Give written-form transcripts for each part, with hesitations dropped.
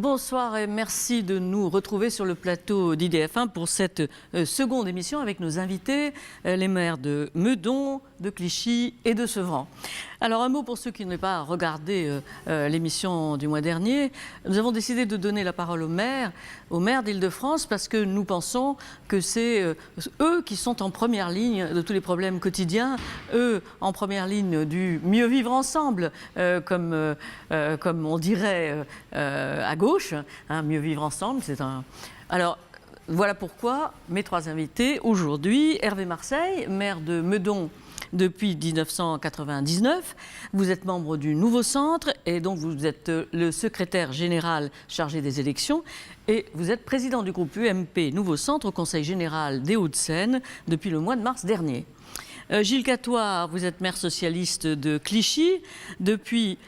Bonsoir et merci de nous retrouver sur le plateau d'IDF1 pour cette seconde émission avec nos invités, les maires de Meudon, de Clichy et de Sevran. Alors un mot pour ceux qui n'ont pas regardé l'émission du mois dernier. Nous avons décidé de donner la parole aux maires d'Île-de-France parce que nous pensons que c'est eux qui sont en première ligne de tous les problèmes quotidiens, eux en première ligne du mieux vivre ensemble, comme on dirait à gauche, hein, mieux vivre ensemble, c'est un... Alors, voilà pourquoi mes trois invités aujourd'hui, Hervé Marseille, maire de Meudon depuis 1999, vous êtes membre du Nouveau Centre et donc vous êtes le secrétaire général chargé des élections et vous êtes président du groupe UMP Nouveau Centre au Conseil général des Hauts-de-Seine depuis le mois de mars dernier. Gilles Catoire, vous êtes maire socialiste de Clichy depuis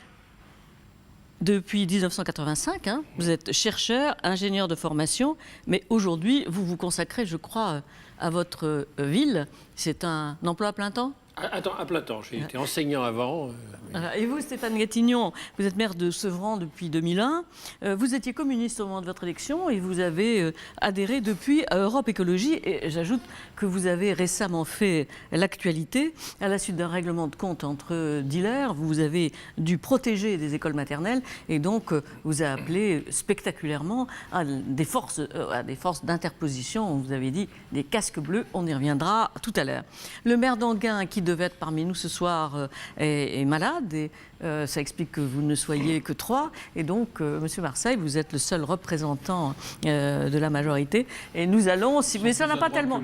1985, hein, vous êtes chercheur, ingénieur de formation, mais aujourd'hui, vous vous consacrez, je crois, à votre ville. C'est un emploi à plein temps ? Attends, à plein temps. J'ai été enseignant avant. Et vous, Stéphane Gatignon, vous êtes maire de Sevran depuis 2001. Vous étiez communiste au moment de votre élection et vous avez adhéré depuis à Europe Écologie. Et j'ajoute que vous avez récemment fait l'actualité à la suite d'un règlement de compte entre dealers. Vous avez dû protéger des écoles maternelles et donc vous avez appelé spectaculairement à des forces d'interposition. Vous avez dit des casques bleus. On y reviendra tout à l'heure. Le maire d'Anguin, qui devait être parmi nous ce soir, est malade et ça explique que vous ne soyez que trois. Et donc, Monsieur Marseille, vous êtes le seul représentant de la majorité. Et nous allons, mais ça n'a pas tellement,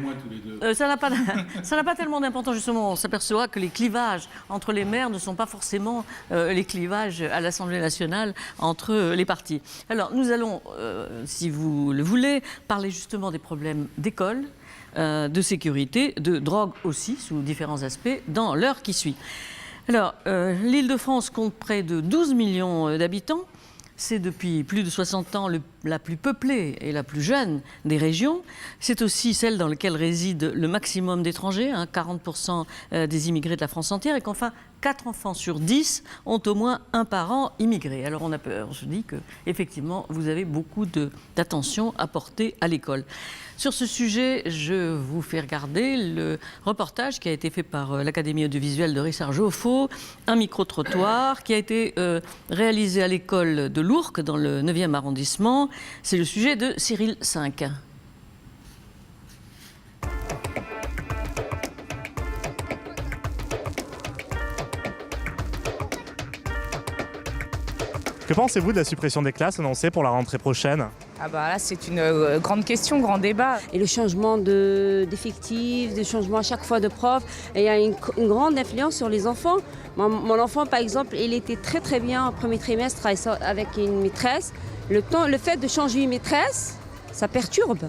ça n'a pas tellement d'importance justement. On s'aperçoit que les clivages entre les maires ne sont pas forcément les clivages à l'Assemblée nationale entre les partis. Alors, nous allons, si vous le voulez, parler justement des problèmes d'école, de sécurité, de drogue aussi, sous différents aspects, dans l'heure qui suit. Alors, l'Île-de-France compte près de 12 millions d'habitants. C'est depuis plus de 60 ans la plus peuplée et la plus jeune des régions. C'est aussi celle dans laquelle réside le maximum d'étrangers, hein, 40% des immigrés de la France entière, et qu'enfin 4 enfants sur 10 ont au moins un parent immigré. Alors on a peur, on se dit qu'effectivement vous avez beaucoup d'attention à porter à l'école. Sur ce sujet, je vous fais regarder le reportage qui a été fait par l'Académie audiovisuelle de Richard Joffo, un micro-trottoir qui a été réalisé à l'école de Lourques dans le 9e arrondissement. C'est le sujet de Cyril V. Que pensez-vous de la suppression des classes annoncée pour la rentrée prochaine ? Ah bah là, c'est une grande question, grand débat. Et le changement d'effectifs, le changement à chaque fois de prof, et il y a une grande influence sur les enfants. Mon enfant, par exemple, il était très très bien au premier trimestre avec une maîtresse. Le fait de changer une maîtresse, ça perturbe.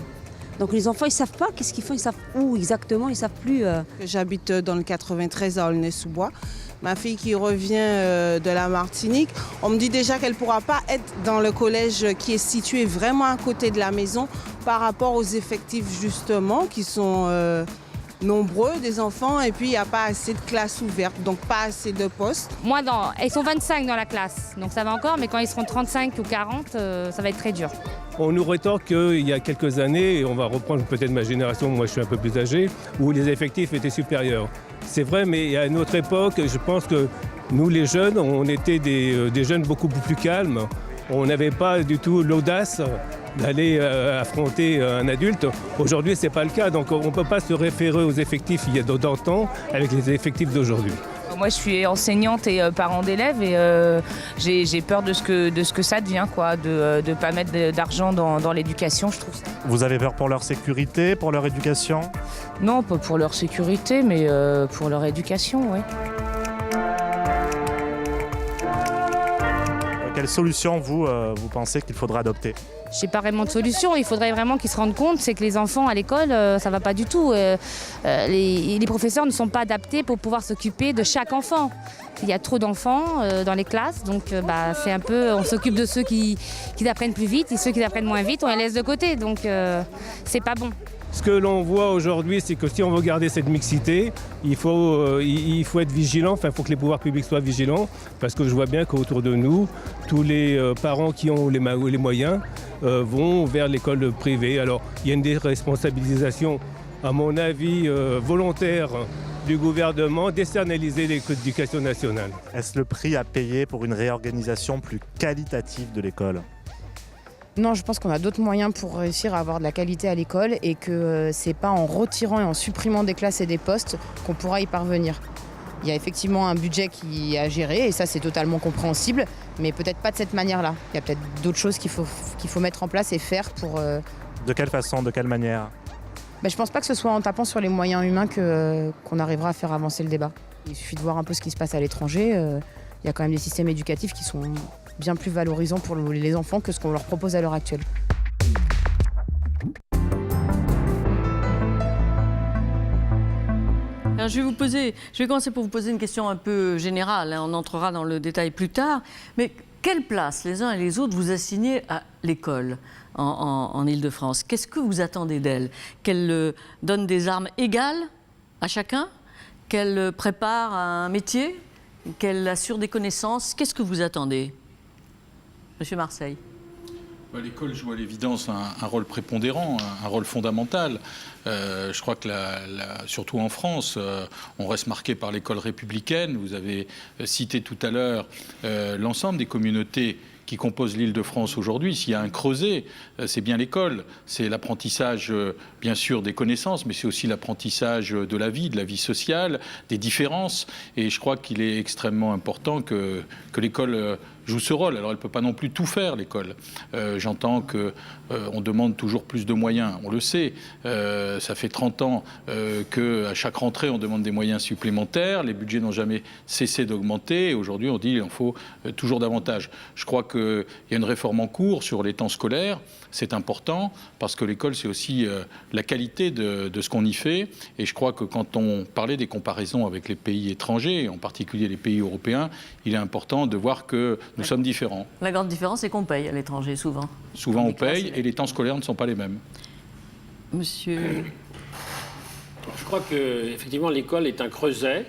Donc les enfants, ils ne savent pas qu'est-ce qu'ils font, ils savent où exactement, ils ne savent plus. J'habite dans le 93 à Aulnay-sous-Bois. Ma fille qui revient de la Martinique, on me dit déjà qu'elle ne pourra pas être dans le collège qui est situé vraiment à côté de la maison par rapport aux effectifs justement qui sont nombreux des enfants et puis il n'y a pas assez de classes ouvertes, donc pas assez de postes. Moi, ils sont 25 dans la classe, donc ça va encore, mais quand ils seront 35 ou 40, ça va être très dur. On nous rétorque qu'il y a quelques années, et on va reprendre peut-être ma génération, moi je suis un peu plus âgé, où les effectifs étaient supérieurs. C'est vrai, mais à une autre époque, je pense que nous les jeunes, on était des jeunes beaucoup plus calmes. On n'avait pas du tout l'audace d'aller affronter un adulte. Aujourd'hui, ce n'est pas le cas, donc on ne peut pas se référer aux effectifs il y a d'antan avec les effectifs d'aujourd'hui. Moi, je suis enseignante et parent d'élèves et j'ai peur de ce que ça devient, quoi, de ne pas mettre d'argent dans l'éducation, je trouve ça. Vous avez peur pour leur sécurité, pour leur éducation ? Non, pas pour leur sécurité, mais pour leur éducation, oui. Quelle solution, vous pensez qu'il faudra adopter ? Je n'ai pas vraiment de solution. Il faudrait vraiment qu'ils se rendent compte, c'est que les enfants à l'école, ça ne va pas du tout. Les professeurs ne sont pas adaptés pour pouvoir s'occuper de chaque enfant. Il y a trop d'enfants dans les classes, donc c'est un peu, on s'occupe de ceux qui apprennent plus vite et ceux qui apprennent moins vite, on les laisse de côté. Donc c'est pas bon. Ce que l'on voit aujourd'hui, c'est que si on veut garder cette mixité, il faut être vigilant, il faut que les pouvoirs publics soient vigilants, parce que je vois bien qu'autour de nous, tous les parents qui ont les moyens vont vers l'école privée. Alors, il y a une déresponsabilisation, à mon avis, volontaire du gouvernement, d'externaliser l'éducation nationale. Est-ce le prix à payer pour une réorganisation plus qualitative de l'école ? Non, je pense qu'on a d'autres moyens pour réussir à avoir de la qualité à l'école et que c'est pas en retirant et en supprimant des classes et des postes qu'on pourra y parvenir. Il y a effectivement un budget qui est à gérer et ça c'est totalement compréhensible, mais peut-être pas de cette manière-là. Il y a peut-être d'autres choses qu'il faut mettre en place et faire pour... De quelle façon, de quelle manière ? Je pense pas que ce soit en tapant sur les moyens humains qu'on arrivera à faire avancer le débat. Il suffit de voir un peu ce qui se passe à l'étranger. Il y a quand même des systèmes éducatifs qui sont bien plus valorisants pour les enfants que ce qu'on leur propose à l'heure actuelle. Alors je vais commencer pour vous poser une question un peu générale, on entrera dans le détail plus tard, mais quelle place les uns et les autres vous assignez à l'école en Île-de-France? Qu'est-ce que vous attendez d'elle? Qu'elle donne des armes égales à chacun? Qu'elle prépare à un métier? Qu'elle assure des connaissances? Qu'est-ce que vous attendez? Monsieur Marseille. L'école joue à l'évidence un rôle prépondérant, un rôle fondamental. Je crois que, surtout en France, on reste marqué par l'école républicaine. Vous avez cité tout à l'heure l'ensemble des communautés qui composent l'Île-de-France aujourd'hui. S'il y a un creuset, c'est bien l'école. C'est l'apprentissage, bien sûr, des connaissances, mais c'est aussi l'apprentissage de la vie sociale, des différences. Et je crois qu'il est extrêmement important que l'école joue ce rôle. Alors elle ne peut pas non plus tout faire, l'école. J'entends qu'on demande toujours plus de moyens, on le sait. Ça fait 30 ans qu'à chaque rentrée, on demande des moyens supplémentaires. Les budgets n'ont jamais cessé d'augmenter. Et aujourd'hui, on dit qu'il en faut toujours davantage. Je crois qu'il y a une réforme en cours sur les temps scolaires. C'est important parce que l'école, c'est aussi la qualité de ce qu'on y fait. Et je crois que quand on parlait des comparaisons avec les pays étrangers, en particulier les pays européens, il est important de voir que nous sommes différents. La grande différence, c'est qu'on paye à l'étranger, souvent. Souvent, on paye et les temps scolaires ne sont pas les mêmes. Monsieur... Je crois qu'effectivement, l'école est un creuset.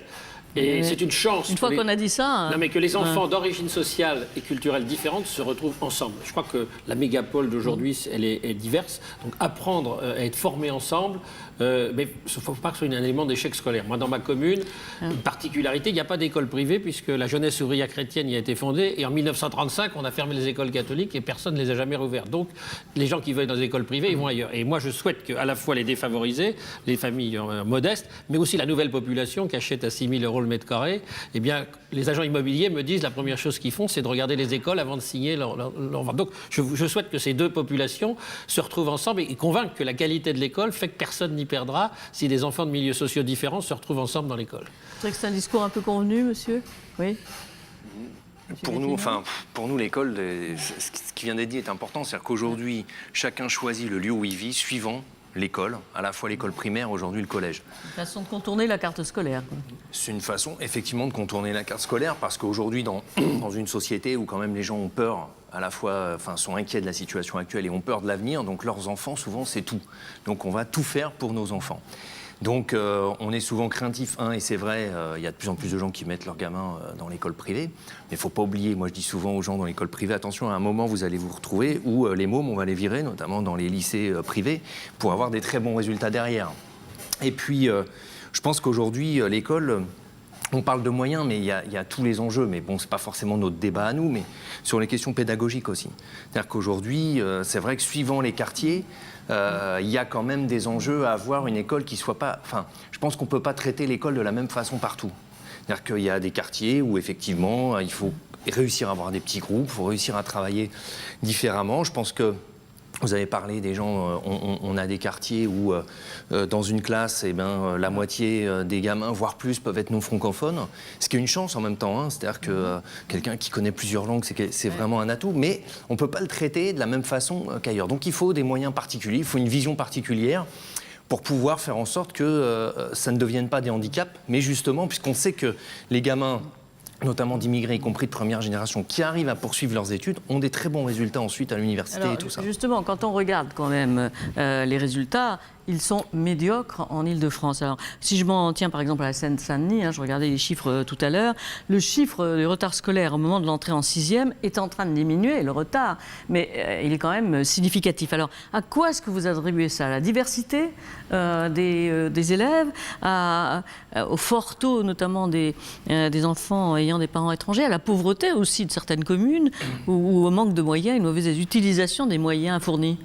Et c'est une chance. Une fois qu'on a dit ça... Non, mais que les enfants d'origine sociale et culturelle différente se retrouvent ensemble. Je crois que la mégapole d'aujourd'hui, elle est diverse. Donc apprendre à être formés ensemble, mais il ne faut pas que ce soit un élément d'échec scolaire. Moi, dans ma commune, une particularité, il n'y a pas d'école privée puisque la jeunesse ouvrière chrétienne y a été fondée. Et en 1935, on a fermé les écoles catholiques et personne ne les a jamais rouvertes. Donc les gens qui veulent dans les écoles privées, ils vont ailleurs. Et moi, je souhaite qu'à la fois les défavorisés, les familles modestes, mais aussi la nouvelle population qui achète à 6 000 € le mètre carré, eh bien, les agents immobiliers me disent la première chose qu'ils font, c'est de regarder les écoles avant de signer leur vente. Donc, je souhaite que ces deux populations se retrouvent ensemble et convaincre que la qualité de l'école fait que personne n'y perdra si des enfants de milieux sociaux différents se retrouvent ensemble dans l'école. C'est vrai que c'est un discours un peu convenu, monsieur? Oui. Pour nous, l'école, ce qui vient d'être dit est important. C'est-à-dire qu'aujourd'hui, chacun choisit le lieu où il vit, suivant l'école, à la fois l'école primaire, aujourd'hui le collège. Une façon de contourner la carte scolaire. C'est une façon, effectivement, de contourner la carte scolaire, parce qu'aujourd'hui, dans une société où quand même les gens ont peur, à la fois, sont inquiets de la situation actuelle et ont peur de l'avenir, donc leurs enfants, souvent, c'est tout. Donc on va tout faire pour nos enfants. Donc on est souvent craintif, et c'est vrai, il y a de plus en plus de gens qui mettent leurs gamins dans l'école privée, mais il ne faut pas oublier, moi je dis souvent aux gens dans l'école privée, attention, à un moment vous allez vous retrouver où les mômes, on va les virer, notamment dans les lycées privés, pour avoir des très bons résultats derrière. Et puis, je pense qu'aujourd'hui, l'école... On parle de moyens, mais il y a tous les enjeux. Mais bon, ce n'est pas forcément notre débat à nous, mais sur les questions pédagogiques aussi. C'est-à-dire qu'aujourd'hui, c'est vrai que suivant les quartiers, il y a quand même des enjeux à avoir une école qui soit pas... Enfin, je pense qu'on ne peut pas traiter l'école de la même façon partout. C'est-à-dire qu'il y a des quartiers où, effectivement, il faut réussir à avoir des petits groupes, il faut réussir à travailler différemment. Je pense que vous avez parlé des gens, on a des quartiers où, dans une classe, la moitié des gamins, voire plus, peuvent être non francophones. Ce qui est une chance en même temps. C'est-à-dire que quelqu'un qui connaît plusieurs langues, c'est vraiment un atout. Mais on ne peut pas le traiter de la même façon qu'ailleurs. Donc il faut des moyens particuliers, il faut une vision particulière pour pouvoir faire en sorte que ça ne devienne pas des handicaps. Mais justement, puisqu'on sait que les gamins, notamment d'immigrés, y compris de première génération, qui arrivent à poursuivre leurs études, ont des très bons résultats ensuite à l'université et tout ça. Justement, quand on regarde quand même les résultats, ils sont médiocres en Île-de-France. Alors, si je m'en tiens par exemple à la Seine-Saint-Denis, je regardais les chiffres tout à l'heure, le chiffre du retard scolaire au moment de l'entrée en 6e est en train de diminuer, le retard, mais il est quand même significatif. Alors, à quoi est-ce que vous attribuez ça? À la diversité des élèves, au fort taux notamment des enfants ayant des parents étrangers, à la pauvreté aussi de certaines communes, ou au manque de moyens, une mauvaise utilisation des moyens fournis?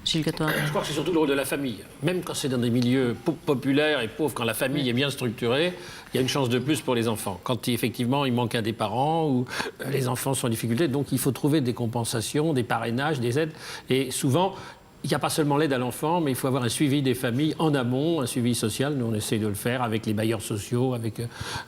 Gilles Catois. Je crois que c'est surtout le rôle de la famille. Même quand c'est dans des milieux populaires et pauvres, quand la famille est bien structurée, il y a une chance de plus pour les enfants. Quand effectivement il manque un des parents ou les enfants sont en difficulté, donc il faut trouver des compensations, des parrainages, des aides. Et souvent, il n'y a pas seulement l'aide à l'enfant, mais il faut avoir un suivi des familles en amont, un suivi social. Nous, on essaie de le faire avec les bailleurs sociaux, avec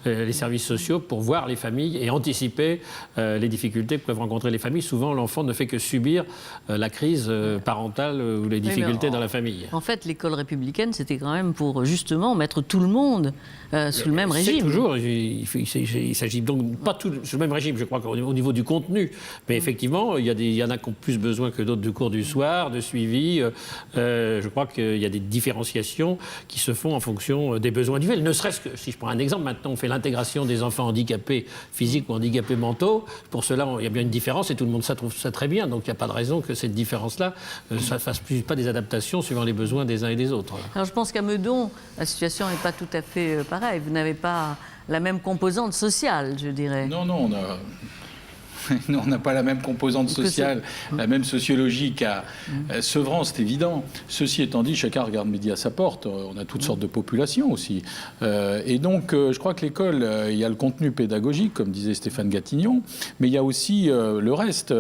les services sociaux, pour voir les familles et anticiper les difficultés que peuvent rencontrer les familles. Souvent, l'enfant ne fait que subir la crise parentale ou les difficultés dans la famille. En fait, l'école républicaine, c'était quand même pour justement mettre tout le monde sous le même régime. C'est toujours, il s'agit donc pas tout sous le même régime, je crois qu'au niveau du contenu. Mais effectivement, il y en a qui ont plus besoin que d'autres de cours du soir, de suivi. Je crois qu'il y a des différenciations qui se font en fonction des besoins individuels. Ne serait-ce que, si je prends un exemple, maintenant on fait l'intégration des enfants handicapés physiques ou handicapés mentaux. Pour cela, il y a bien une différence et tout le monde trouve ça très bien. Donc il n'y a pas de raison que cette différence-là ne fasse pas des adaptations suivant les besoins des uns et des autres. Alors je pense qu'à Meudon, la situation n'est pas tout à fait pareille. Vous n'avez pas la même composante sociale, je dirais. Non, on n'a pas la même composante sociale, la même sociologie qu'à Sevran, c'est évident. Ceci étant dit, chacun regarde midi à sa porte. On a toutes sortes de populations aussi. Et donc, je crois que l'école, il y a le contenu pédagogique, comme disait Stéphane Gatignon, mais il y a aussi le reste.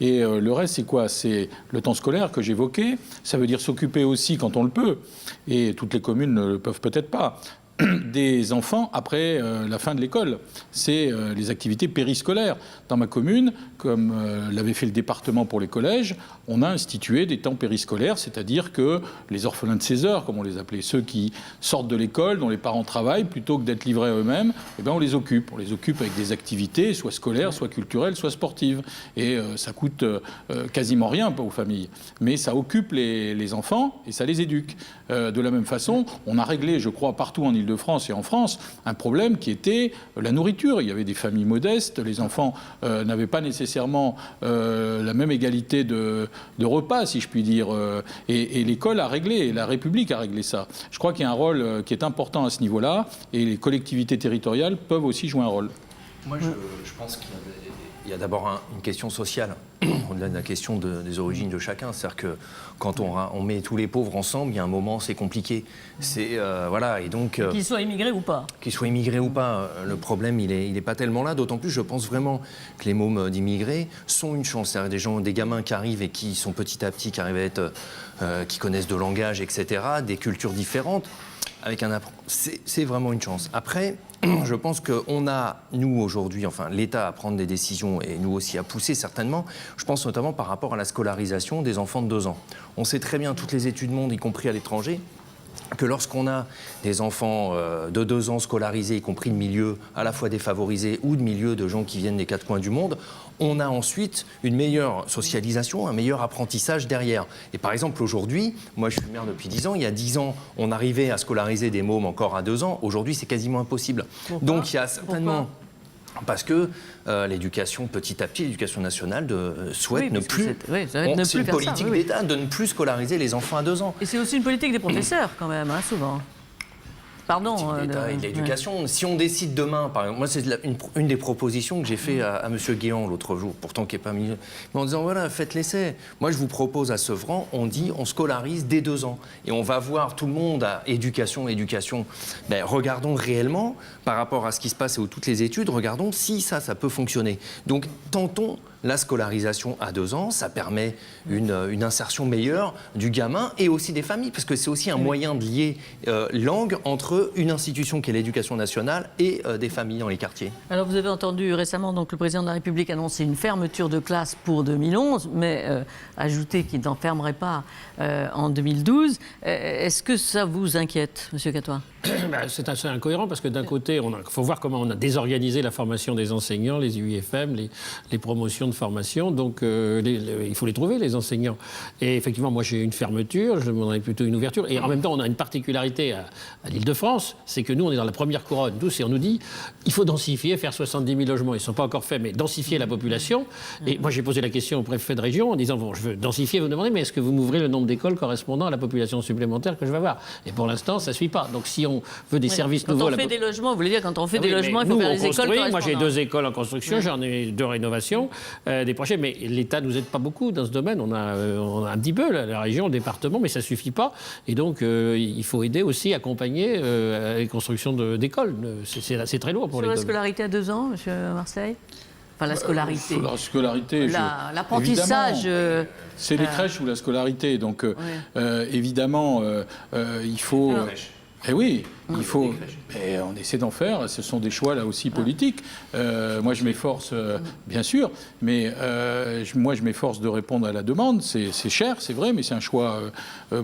Et le reste, c'est quoi? C'est le temps scolaire que j'évoquais. Ça veut dire s'occuper aussi, quand on le peut, et toutes les communes ne le peuvent peut-être pas, des enfants après la fin de l'école. C'est les activités périscolaires. Dans ma commune, comme l'avait fait le département pour les collèges, on a institué des temps périscolaires, c'est-à-dire que les orphelins de 16 heures, comme on les appelait, ceux qui sortent de l'école, dont les parents travaillent, plutôt que d'être livrés à eux-mêmes, eh bien on les occupe. On les occupe avec des activités, soit scolaires, soit culturelles, soit sportives. Et ça coûte quasiment rien aux familles. Mais ça occupe les enfants et ça les éduque. De la même façon, on a réglé, je crois, partout en Île-de-France et en France, un problème qui était la nourriture. Il y avait des familles modestes, les enfants n'avaient pas nécessairement la même égalité de repas, si je puis dire. Et l'école a réglé, la République a réglé ça. Je crois qu'il y a un rôle qui est important à ce niveau-là, et les collectivités territoriales peuvent aussi jouer un rôle. Moi, je pense qu'il y a d'abord une question sociale, au-delà de la question des origines de chacun. C'est-à-dire que quand on met tous les pauvres ensemble, il y a un moment, c'est compliqué. Voilà, et donc... qu'ils soient immigrés ou pas. Qu'ils soient immigrés ou pas, le problème, il est pas tellement là. D'autant plus, je pense vraiment que les mômes d'immigrés sont une chance. C'est-à-dire des gamins qui arrivent et qui sont petit à petit, qui arrivent à être... qui connaissent de langage, etc., des cultures différentes. C'est vraiment une chance. Après, je pense qu'on a, nous, aujourd'hui, enfin, l'État à prendre des décisions et nous aussi à pousser, certainement. Je pense notamment par rapport à la scolarisation des enfants de 2 ans. On sait très bien, toutes les études montrent, y compris à l'étranger, que lorsqu'on a des enfants de 2 ans scolarisés, y compris de milieux à la fois défavorisés ou de milieux de gens qui viennent des 4 coins du monde, on a ensuite une meilleure socialisation, un meilleur apprentissage derrière. Et par exemple, aujourd'hui, moi je suis maire depuis 10 ans, il y a 10 ans, on arrivait à scolariser des mômes encore à 2 ans, aujourd'hui c'est quasiment impossible. Donc il y a certainement... Parce que l'éducation, petit à petit, l'éducation nationale souhaite ne plus... C'est une politique d'État de ne plus scolariser les enfants à 2 ans. Et c'est aussi une politique des professeurs, quand même, souvent. Pardon. Et de l'éducation. Si on décide demain, par exemple, moi c'est une des propositions que j'ai fait à M. Guéant l'autre jour, pourtant qui n'est pas milieu, mais en disant voilà, faites l'essai. Moi je vous propose à Sevran, on scolarise dès 2 ans. Et on va voir tout le monde à éducation. Ben, regardons réellement, par rapport à ce qui se passe et toutes les études, regardons si ça peut fonctionner. Donc tentons la scolarisation à 2 ans, ça permet une insertion meilleure du gamin et aussi des familles, parce que c'est aussi un moyen de lier langue entre une institution qui est l'éducation nationale et des familles dans les quartiers. Alors vous avez entendu récemment donc, le président de la République annoncer une fermeture de classe pour 2011, mais ajouter qu'il n'en fermerait pas en 2012. Est-ce que ça vous inquiète, M. Catois? C'est assez incohérent parce que d'un côté, il faut voir comment on a désorganisé la formation des enseignants, les UIFM, les promotions de formation, donc il faut les trouver, les enseignants. Et effectivement, moi j'ai une fermeture, je demanderais plutôt une ouverture. Et en même temps, on a une particularité à l'Île-de-France, c'est que nous, on est dans la première couronne, tous, et on nous dit il faut densifier, faire 70 000 logements. Ils ne sont pas encore faits, mais densifier la population. Et moi, j'ai posé la question au préfet de région en disant bon, je veux densifier, vous me demandez, mais est-ce que vous m'ouvrez le nombre d'écoles correspondant à la population supplémentaire que je vais avoir? Et pour l'instant, ça ne suit pas. Donc si on veut des services nouveaux... Quand on fait des logements, vous voulez dire, quand on fait des logements, il faut faire des écoles correspondantes. Moi, j'ai 2 écoles en construction, j'en ai 2 rénovations, des projets, mais l'État ne nous aide pas beaucoup dans ce domaine. On a un petit peu, la région, le département, mais ça ne suffit pas. Et donc, il faut aider aussi, accompagner les constructions d'écoles. C'est très lourd pour les Sur la communes. Scolarité à 2 ans, M. Marseille? Enfin, la scolarité. La scolarité, l'apprentissage. C'est les crèches ou la scolarité. Donc, évidemment, il faut. Eh oui, il faut. Et on essaie d'en faire. Ce sont des choix là aussi politiques. Moi, je m'efforce, bien sûr, mais moi, je m'efforce de répondre à la demande. C'est cher, c'est vrai, mais c'est un choix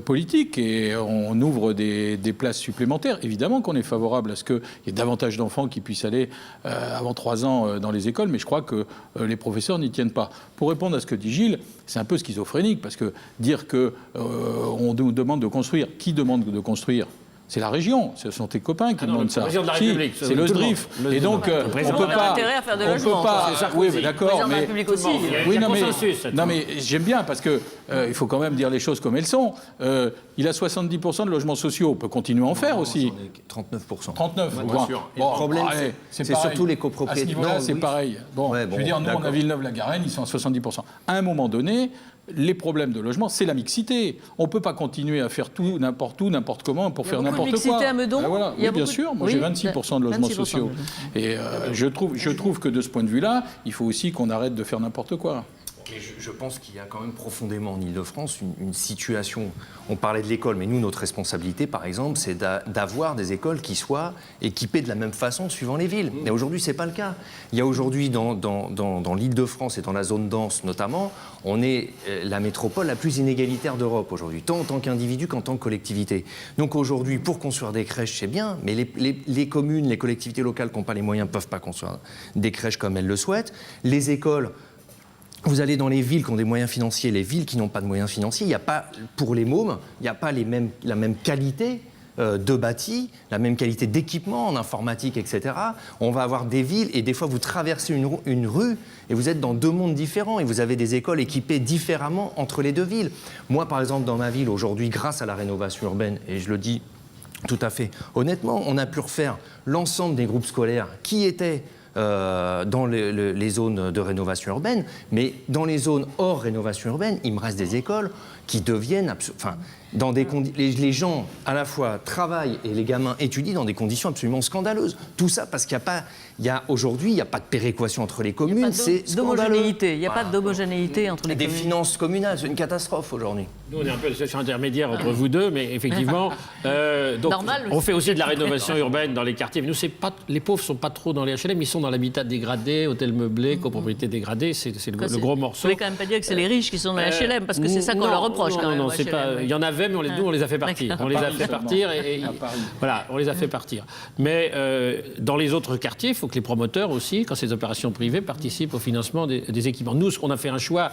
politique et on ouvre des places supplémentaires. Évidemment qu'on est favorable à ce qu'il y ait davantage d'enfants qui puissent aller avant 3 ans dans les écoles, mais je crois que les professeurs n'y tiennent pas. Pour répondre à ce que dit Gilles, c'est un peu schizophrénique parce que dire que on nous demande de construire, qui demande de construire? C'est la région, ce sont tes copains qui demandent ça. Le président de la République, c'est le SDRIF. Et donc, on peut pas. Intérêt à faire des On logements. peut pas. Oui, mais d'accord, mais. Aussi. Oui, non, mais j'aime bien parce que il faut quand même dire les choses comme elles sont. Il a 70% de logements sociaux. On peut continuer à en faire aussi. 39%. 39. Ouais, bien sûr. Et le problème, c'est surtout les copropriétés. À ce niveau-là, c'est pareil. Bon, ouais, je veux dire, nous, on a Villeneuve-la-Garenne, ils sont à 70%. À un moment donné, les problèmes de logement, c'est la mixité. On ne peut pas continuer à faire tout, n'importe comment, pour faire n'importe quoi. Il y a beaucoup de mixité à Meudon. Ben voilà. Oui, bien sûr. Moi, j'ai 26% de logements sociaux. Et je trouve que de ce point de vue-là, il faut aussi qu'on arrête de faire n'importe quoi. Mais je pense qu'il y a quand même profondément en Ile-de-France une situation. On parlait de l'école, mais nous, notre responsabilité, par exemple, c'est d'avoir des écoles qui soient équipées de la même façon suivant les villes. Mais aujourd'hui, ce n'est pas le cas. Il y a aujourd'hui, dans l'Île-de-France et dans la zone dense notamment, on est la métropole la plus inégalitaire d'Europe aujourd'hui, tant en tant qu'individu qu'en tant que collectivité. Donc aujourd'hui, pour construire des crèches, c'est bien, mais les communes, les collectivités locales qui n'ont pas les moyens ne peuvent pas construire des crèches comme elles le souhaitent. Les écoles... Vous allez dans les villes qui ont des moyens financiers, les villes qui n'ont pas de moyens financiers, il n'y a pas, pour les mômes, il n'y a pas la même qualité de bâti, la même qualité d'équipement en informatique, etc. On va avoir des villes, et des fois vous traversez une rue, et vous êtes dans 2 mondes différents, et vous avez des écoles équipées différemment entre les 2 villes. Moi, par exemple, dans ma ville, aujourd'hui, grâce à la rénovation urbaine, et je le dis tout à fait honnêtement, on a pu refaire l'ensemble des groupes scolaires qui étaient dans les zones de rénovation urbaine, mais dans les zones hors rénovation urbaine, il me reste des écoles qui deviennent... dans des les gens, à la fois, travaillent et les gamins étudient dans des conditions absolument scandaleuses. Tout ça parce qu'il n'y a pas... Aujourd'hui, il n'y a pas de péréquation entre les communes, c'est scandaleux. Il n'y a pas d'homogénéité entre les communes. Des finances communales, c'est une catastrophe aujourd'hui. Nous, on est un peu la situation intermédiaire entre vous deux, mais effectivement, donc, normal, on fait aussi de la rénovation urbaine dans les quartiers. Mais nous, les pauvres ne sont pas trop dans les HLM, ils sont dans l'habitat dégradé, hôtel meublé, copropriété dégradée, c'est le gros morceau. Vous ne pouvez quand même pas dire que c'est les riches qui sont dans les HLM, parce que c'est ça qu'on leur reproche quand même. Non, c'est pas. Il y en avait, mais nous, on les a fait partir. On les a fait partir voilà, on les a fait partir. Mais dans les autres quartiers, il faut que les promoteurs aussi, quand c'est des opérations privées, participent au financement des équipements. Nous, on a fait un choix,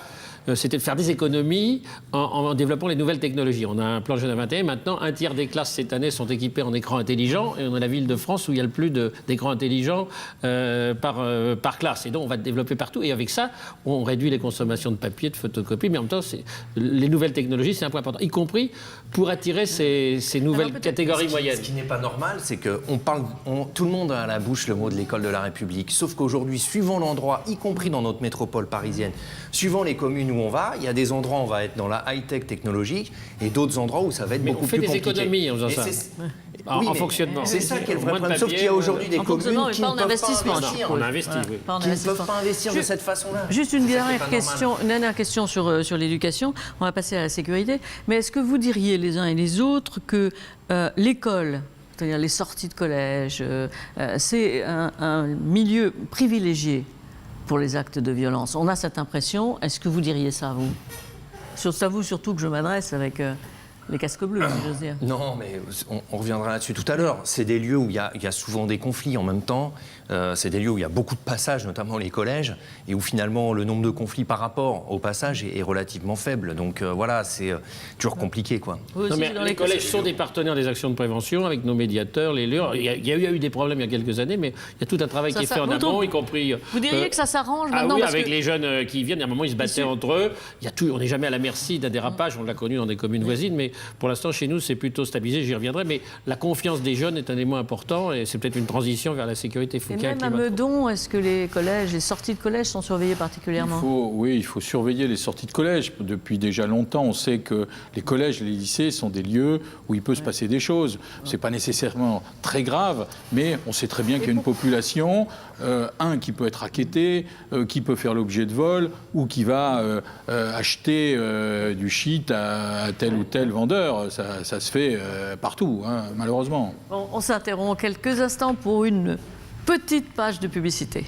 c'était de faire des économies en développant les nouvelles technologies. On a un plan Jeune à 21. Maintenant, 1/3 des classes cette année sont équipées en écran intelligent, et on a la ville de France où il y a le plus d'écrans intelligents par classe. Et donc, on va développer partout. Et avec ça, on réduit les consommations de papier, de photocopies, mais en même temps, les nouvelles technologies, c'est un point important, y compris pour attirer ces nouvelles catégories moyennes. Ce qui n'est pas normal, c'est que tout le monde a à la bouche le mot de l'école de la République. Sauf qu'aujourd'hui, suivant l'endroit, y compris dans notre métropole parisienne, suivant les communes où on va, il y a des endroits où on va être dans la high-tech technologique et d'autres endroits où ça va être beaucoup plus compliqué. Mais on fait des économies en faisant ça. En fonctionnement. C'est ça qui est le vrai problème. Sauf qu'il y a aujourd'hui des communes qui ne peuvent pas investir. On investit, oui. Qui ne peuvent pas investir de cette façon-là. Juste une dernière question sur l'éducation. On va passer à la sécurité. Mais est-ce que vous diriez les uns et les autres que l'école, c'est-à-dire les sorties de collège, c'est un milieu privilégié pour les actes de violence? On a cette impression. Est-ce que vous diriez ça, vous? C'est à vous surtout que je m'adresse avec les casques bleus, si j'ose dire. Non, mais on reviendra là-dessus tout à l'heure. C'est des lieux où il y a souvent des conflits en même temps. C'est des lieux où il y a beaucoup de passages, notamment les collèges, et où finalement le nombre de conflits par rapport au passage est relativement faible. Donc voilà, c'est toujours compliqué, quoi. Non, mais les collèges sont des partenaires des actions de prévention avec nos médiateurs, les leurs. Il y a eu des problèmes il y a quelques années, mais il y a tout un travail qui est fait en amont, y compris. Vous diriez que ça s'arrange maintenant oui, parce avec que... les jeunes qui viennent. À un moment, ils se battaient entre eux. On n'est jamais à la merci d'un dérapage. On l'a connu dans des communes voisines, mais pour l'instant, chez nous, c'est plutôt stabilisé. J'y reviendrai. Mais la confiance des jeunes est un élément important, et c'est peut-être une transition vers la sécurité. Et même à Meudon, est-ce que les collèges, les sorties de collège sont surveillées particulièrement? Il faut surveiller les sorties de collège. Depuis déjà longtemps, on sait que les collèges et les lycées sont des lieux où il peut se passer des choses. C'est pas nécessairement très grave, mais on sait très bien qu'il y a une population, qui peut être inquiétée, qui peut faire l'objet de vol, ou qui va acheter du shit à tel ou tel vendeur. Ça se fait partout, hein, malheureusement. Bon, on s'interrompt quelques instants pour une petite page de publicité.